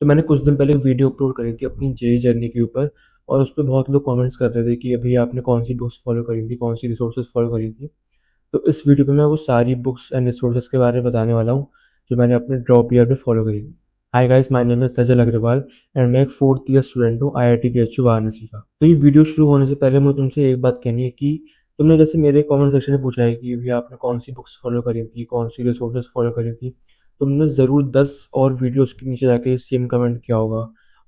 तो मैंने कुछ दिन पहले एक वीडियो अपलोड करी थी अपनी जेईई जर्नी के ऊपर और उस पे बहुत लोग कमेंट्स कर रहे थे कि अभी आपने कौन-सी बुक्स फॉलो करी थी, कौन-सी रिसोर्सेज़ फॉलो करी थी। तो इस वीडियो पे मैं वो सारी बुक्स एंड रिसोर्सेज़ के बारे में बताने वाला हूँ, जो मैंने अपने ड्रॉप ईयर में फॉलो करी थी। Hi guys, my name is Sajal Agrawal and मैं एक 4th ईयर स्टूडेंट हूँ आईआईटी बीएचयू वाराणसी का। तो ये वीडियो शुरू होने से पहले मुझे तुमसे एक बात कहनी है कि तुमने जैसे मेरे कमेंट सेक्शन में पूछा है कि भैया आपने कौन-सी बुक्स फॉलो करी थी, कौन-सी रिसोर्सेज़ फॉलो करी थी। तुमने ज़रूर 10 और वीडियोज़ के नीचे जाके सेम कमेंट किया होगा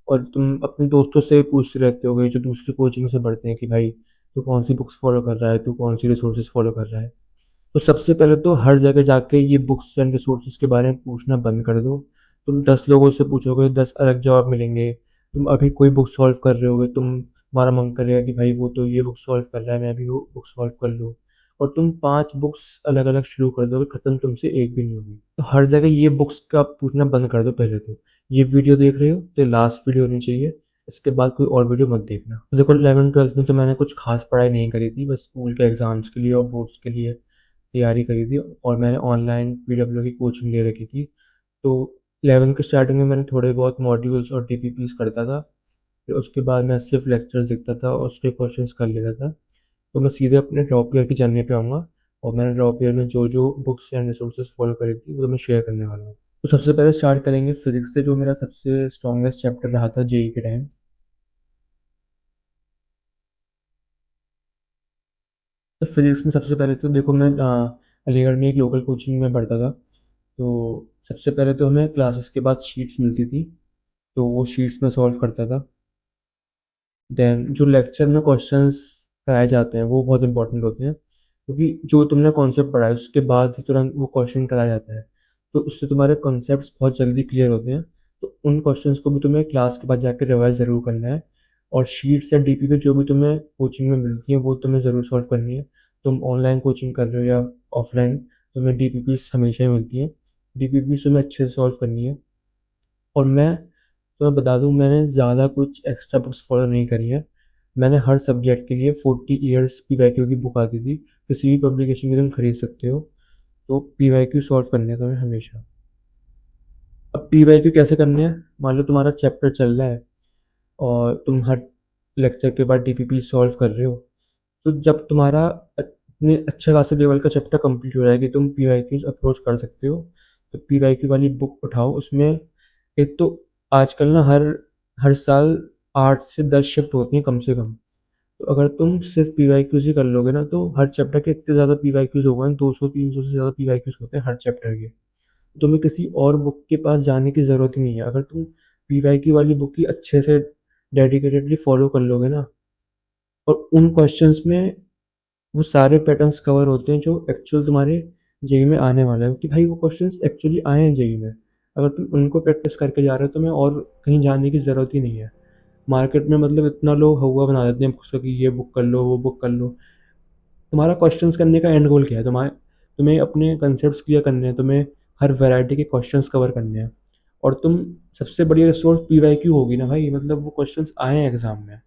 और तुम अपने दोस्तों से पूछते रहते होगे जो दूसरी कोचिंग से पढ़ते हैं कि भाई तू कौन-सी बुक्स फॉलो कर रहा है, तू कौन-सी रिसोर्सेज़ फॉलो कर रहा है। तो सबसे पहले तो हर जगह जाके ये बुक्स एंड रिसोर्सेज़ के बारे में पूछना बंद कर दो। तुम 10 लोगों से पूछोगे, 10 अलग जवाब मिलेंगे। तुम अभी कोई बुक सॉल्व कर रहे होगे, तुम्हारा मन करेगा कि भाई वो तो ये बुक सॉल्व कर रहा है, मैं भी वो बुक सॉल्व कर लूँ। और तुम 5 बुक्स अलग-अलग शुरू कर दोगे, खत्म तुमसे एक भी नहीं होगी। तो हर जगह ये बुक्स का पूछना बंद कर दो पहले तो। ये वीडियो देख रहे हो तो ये लास्ट वीडियो होनी चाहिए, इसके बाद कोई और वीडियो मत देखना। तो देखो 11th-12th में तो मैंने कुछ खास पढ़ाई नहीं करी थी, बस स्कूल के एग्ज़ाम्स के लिए और बोर्ड्स के लिए तैयारी करी थी और मैंने ऑनलाइन पीडब्ल्यू की कोचिंग ले रखी थी। तो 11th के स्टार्टिंग में मैंने थोड़े बहुत मॉड्यूल्स और टीपीपीज़ करता था। फिर उसके बाद मैं सिर्फ़ लेक्चर्स देखता था और उसके क्वेश्चंस कर लेता था। तो मैं सीधे अपने ड्रॉप ईयर की जर्नी पे आऊँगा और मैंने ड्रॉप ईयर में जो-जो बुक्स एंड रिसोर्सेज़ फॉलो करी थी, वो मैं शेयर करने वाला हूँ। तो सबसे पहले स्टार्ट करेंगे फिज़िक्स से, जो मेरा सबसे स्ट्रॉन्गेस्ट चैप्टर रहा था जेईई के टाइम। तो फिज़िक्स में सबसे पहले तो देखो मैं अलीगढ़ में एक लोकल कोचिंग में पढ़ता था। तो सबसे पहले तो हमें क्लासेस के बाद शीट्स मिलती थी, तो वो शीट्स मैं सॉल्व करता था। देन जो लेक्चर में क्वेश्चंस कराए जाते हैं वो बहुत इंपॉर्टेंट होते हैं, क्योंकि जो तुमने कॉन्सेप्ट पढ़ा है उसके बाद ही तुरंत वो क्वेश्चन कराया जाता है। तो उससे तुम्हारे कॉन्सेप्ट्स बहुत जल्दी क्लियर होते हैं। तो उन क्वेश्चंस को भी तुम्हें क्लास के बाद जाके रिवाइज़ ज़रूर करना है और शीट्स या डीपी पे जो भी तुम्हें कोचिंग में मिलती हैं वो तुम्हें ज़रूर सॉल्व करनी है। तुम ऑनलाइन कोचिंग कर रहे हो या ऑफलाइन, तुम्हें डीपीपीज़ हमेशा ही मिलती हैं। डीपीपीज़ तुम्हें अच्छे से सॉल्व करनी है। और मैं बता दूँ, मैंने ज़्यादा कुछ एक्स्ट्रा बुक्स फॉलो नहीं करी हैं। मैंने हर सब्जेक्ट के लिए 40 ईयर्स पीवाईक्यू की बुक आती थी, किसी भी पब्लिकेशन की तुम खरीद सकते हो। तो पीवाईक्यू सॉल्व करने हैं तुम्हें हमेशा। अब पीवाईक्यू कैसे करने हैं? मान लो तुम्हारा चैप्टर चल रहा है और तुम हर लेक्चर के बाद डीपीपी सॉल्व कर रहे हो। तो जब तुम्हारा इतने अच्छे खासे लेवल का चैप्टर कंप्लीट हो जाए कि तुम पीवाईक्यूज अप्रोच कर सकते हो, तो पीवाईक्यू वाली बुक उठाओ। उसमें एक तो आजकल ना हर हर साल 8 से 10 शिफ्ट होती हैं कम से कम। तो अगर तुम सिर्फ पीवाईक्यूज ही कर लोगे ना, तो हर चैप्टर के इतने ज़्यादा पीवाईक्यूज हो गए हैं, 200-300 से ज़्यादा पीवाईक्यूज होते हैं हर चैप्टर के। तुम्हें किसी और बुक के पास जाने की ज़रूरत ही नहीं है। अगर तुम पीवाईक्यू वाली बुक ही अच्छे से डेडिकेटेडली फॉलो कर लोगे ना, और उन क्वेश्चंस में वो सारे पैटर्न्स कवर होते हैं जो एक्चुअल तुम्हारे जेईई में आने वाला है, क्योंकि भाई वो क्वेश्चंस एक्चुअली आए हैं जेईई में। अगर तुम उनको प्रैक्टिस करके जा रहे हो, तो तुम्हें और कहीं जाने की ज़रूरत ही नहीं है। मार्केट में मतलब इतना लोग हौवा बना देते हैं बुक्स का कि ये बुक कर लो, वो बुक कर लो। तुम्हारा क्वेश्चंस करने का एंड गोल क्या है? तुम्हें अपने कंसेप्ट्स क्लियर करने हैं, तुम्हें हर वैरायटी के क्वेश्चंस कवर करने हैं। और तुम सबसे बढ़िया रिसोर्स पीवाईक्यू होगी ना भाई, मतलब वो क्वेश्चंस आए हैं एग्जाम में,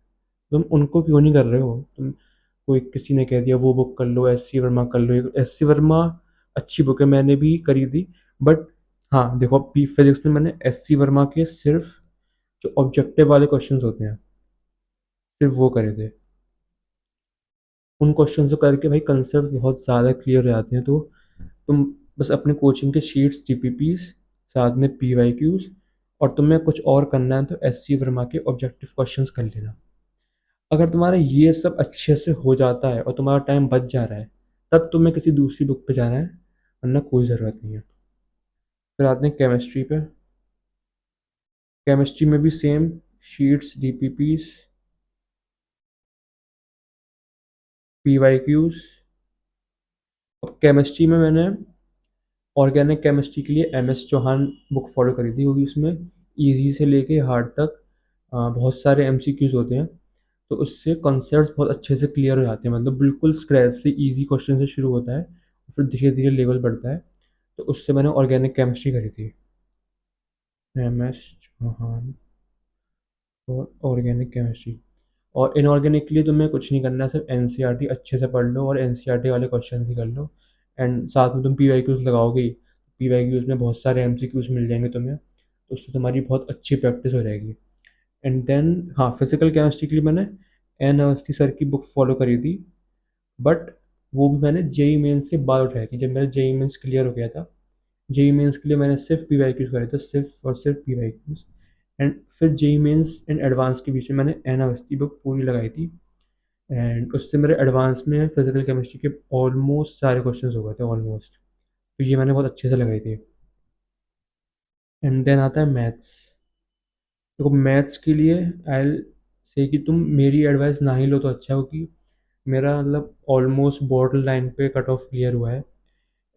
तुम उनको क्यों नहीं कर रहे हो? तुम कोई किसी ने कह दिया वो बुक कर लो, एस सी वर्मा कर लो। एस सी वर्मा अच्छी बुक है, मैंने भी करी थी। बट हाँ देखो, पी फिजिक्स में मैंने एस सी वर्मा के सिर्फ जो ऑब्जेक्टिव वाले क्वेश्चंस होते हैं सिर्फ वो करे थे। उन क्वेश्चन को करके भाई कंसेप्ट बहुत ज़्यादा क्लियर हो जाते हैं। तो तुम बस अपने कोचिंग के शीट्स, जीपीपीज, साथ में पीवाईक्यूज, और तुम्हें कुछ और करना है तो एस सी वर्मा के ऑब्जेक्टिव क्वेश्चंस कर लेना। अगर तुम्हारा ये सब अच्छे से हो जाता है और तुम्हारा टाइम बच जा रहा है, तब तुम्हें किसी दूसरी बुक पे जाना है, वरना कोई ज़रूरत नहीं है। फिर आते हैं केमिस्ट्री पे। केमिस्ट्री में भी सेम शीट्स, डीपीपीज, पीवाईक्यूज। अब केमिस्ट्री में मैंने ऑर्गेनिक केमिस्ट्री के लिए M S Chauhan book follow करी थी, क्योंकि उसमें इजी से लेके हार्ड तक बहुत सारे एमसीक्यूज होते हैं। तो उससे कॉन्सेप्ट्स बहुत अच्छे से क्लियर हो जाते हैं, मतलब बिल्कुल स्क्रैच से इजी क्वेश्चन से शुरू होता है और फिर धीरे धीरे लेवल बढ़ता है। तो उससे मैंने ऑर्गेनिक केमिस्ट्री करी थी, एम एस चौहान और ऑर्गेनिक केमिस्ट्री। और इनऑर्गेनिक के लिए तुम्हें कुछ नहीं करना है, सिर्फ एनसीईआरटी अच्छे से पढ़ लो और एनसीईआरटी वाले क्वेश्चन ही कर लो। एंड साथ में तुम पीवाईक्यूज लगाओगे ही, पीवाईक्यूज में बहुत सारे एमसीक्यूज मिल जाएंगे तुम्हें। तो उससे तुम्हारी बहुत अच्छी प्रैक्टिस हो जाएगी। एंड देन हाँ, फिजिकल केमिस्ट्री के लिए मैंने एन अवस्थी सर की बुक फॉलो करी थी, बट वो भी मैंने जेई मेंस के बाद उठाई थी, जब मेरा जेई मेंस क्लियर हो गया था। जेई मेंस के लिए मैंने सिर्फ पी वाई क्यूज करे थे, सिर्फ और सिर्फ पी वाई क्यूज। एंड फिर जेई मेंस एंड एडवांस के बीच में मैंने एन अवस्थी बुक पूरी लगाई थी। एंड उससे मेरे एडवांस में फिजिकल केमिस्ट्री के ऑलमोस्ट सारे क्वेश्चंस हो गए थे, ऑलमोस्ट। तो ये मैंने बहुत अच्छे से लगाई थी। एंड देन आता है मैथ्स। देखो मैथ्स के लिए आई से कि तुम मेरी एडवाइस ना ही लो तो अच्छा हो, कि मेरा मतलब ऑलमोस्ट बॉर्डर लाइन पे कट ऑफ क्लियर हुआ है।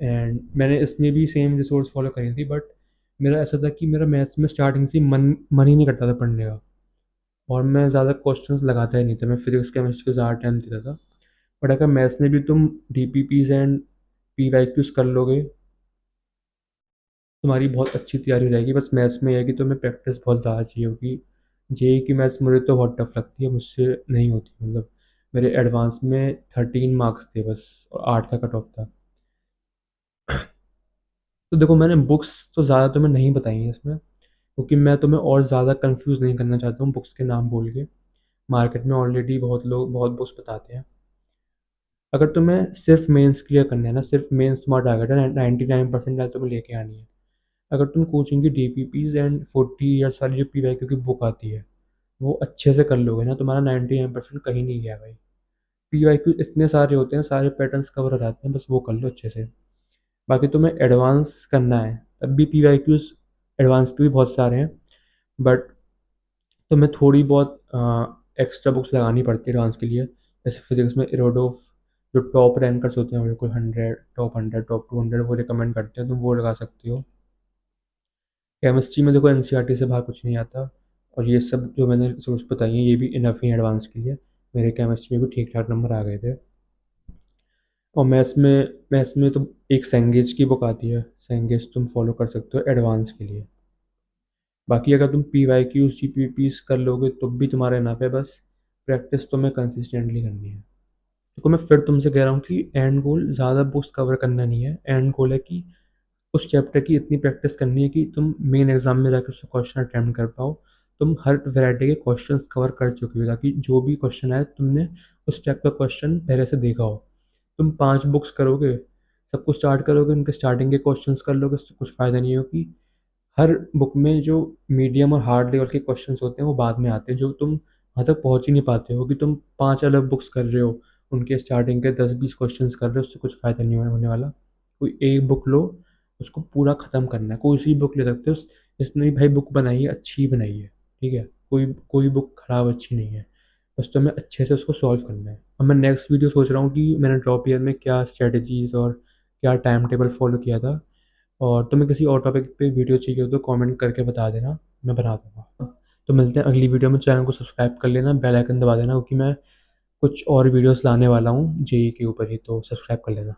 एंड मैंने इसमें भी सेम रिसोर्स फॉलो करी थी, बट मेरा ऐसा था कि मेरा मैथ्स में स्टार्टिंग से ही मन ही नहीं करता था पढ़ने का, और मैं ज़्यादा क्वेश्चंस लगाता ही नहीं था, मैं फिजिक्स केमिस्ट्री को ज़्यादा टाइम देता था। बट अगर मैथ्स में भी तुम D P Ps and P Y Qs कर लोगे, तुम्हारी बहुत अच्छी तैयारी हो जाएगी। बस मैथ्स में यह है कि तुम्हें प्रैक्टिस बहुत ज़्यादा चाहिए होगी। जेई की मैथ्स मुझे तो बहुत टफ लगती है, मुझसे नहीं होती, मतलब मेरे एडवांस में 13 मार्क्स थे बस, और 8 का कट ऑफ था। तो देखो मैंने बुक्स तो ज़्यादा तुम्हें नहीं बताई हैं इसमें, क्योंकि मैं तुम्हें और ज़्यादा कंफ्यूज नहीं करना चाहता हूँ बुक्स के नाम बोल के। मार्केट में ऑलरेडी बहुत लोग बहुत बुक्स बताते हैं। अगर तुम्हें सिर्फ मेंस क्लियर करना है ना, सिर्फ मेंस तुम्हारा टारगेट है, 99% तुम्हें लेके आनी है। अगर तुम कोचिंग की D P Ps and 40 years वाली जो पी वाई क्यू की बुक आती है, वो अच्छे से कर लोगे ना, तुम्हारा 99% कहीं नहीं गया भाई। पी वाई क्यू इतने सारे होते हैं, सारे पैटर्न्स कवर हो जाते हैं, बस वो कर लो अच्छे से। बाकी तुम्हें एडवांस करना है, तब भी पी वाई क्यूज एडवांस के भी बहुत सारे हैं, बट तुम्हें थोड़ी बहुत एक्स्ट्रा बुक्स लगानी पड़ती है एडवांस के लिए। जैसे फिजिक्स में इरोडोफ, जो टॉप रैंकर्स होते हैं, बिल्कुल 100, टॉप 100, टॉप 200, वो रिकमेंड करते हैं, तुम वो लगा सकती हो। केमिस्ट्री में देखो एनसीईआरटी से बाहर कुछ नहीं आता, और ये सब जो मैंने सोर्स बताई हैं ये भी इनफ ही एडवांस के लिए। मेरे केमिस्ट्री में भी ठीक ठाक नंबर आ गए थे। और मैथ्स में तो एक सेंगेज की बुक आती है, सेंगेज तुम फॉलो कर सकते हो एडवांस के लिए। बाकी अगर तुम P Y Qs D P Ps कर लोगे तो भी तुम्हारे इनफ है, बस प्रैक्टिस तुम्हें कंसिस्टेंटली करनी है। देखो मैं फिर तुमसे कह रहा हूँ कि एंड गोल ज़्यादा बुक्स कवर करना नहीं है, एंड गोल है कि उस चैप्टर की इतनी प्रैक्टिस करनी है कि तुम मेन एग्जाम में जाकर उसको क्वेश्चन अटैम्प्ट कर पाओ। तुम हर वैरायटी के क्वेश्चंस कवर कर चुके हो, ताकि जो भी क्वेश्चन आए तुमने उस टाइप का क्वेश्चन पहले से देखा हो। तुम 5 बुक्स करोगे, सब कुछ स्टार्ट करोगे, उनके स्टार्टिंग के क्वेश्चंस कर लोगे, उससे कुछ फ़ायदा नहीं हो कि हर बुक में जो मीडियम और हार्ड लेवल के क्वेश्चंस होते हैं वो बाद में आते हैं, जो तुम वहाँ तक पहुँच ही नहीं पाते हो, कि तुम 5 अलग बुक्स कर रहे हो, उनके स्टार्टिंग के 10-20 क्वेश्चंस कर रहे हो, उससे कुछ फ़ायदा नहीं होने वाला। कोई एक बुक लो, उसको पूरा ख़त्म करना है। कोई सी बुक ले सकते हो, जिसने भी भाई बुक बनाई है अच्छी बनाई है, ठीक है, कोई कोई बुक ख़राब अच्छी नहीं है। बस तुम्हें अच्छे से उसको सॉल्व करना है। अब मैं नेक्स्ट वीडियो सोच रहा हूँ कि मैंने ड्रॉप ईयर में क्या स्ट्रेटजीज़ और क्या टाइम टेबल फॉलो किया था। और तुम्हें किसी और टॉपिक पे वीडियो चाहिए हो तो कमेंट करके बता देना, मैं बना दूंगा। तो मिलते हैं अगली वीडियो में। चैनल को सब्सक्राइब कर लेना, बेल आइकन दबा देना, क्योंकि मैं कुछ और वीडियोस लाने वाला हूँ जेई के ऊपर ही, तो सब्सक्राइब कर लेना।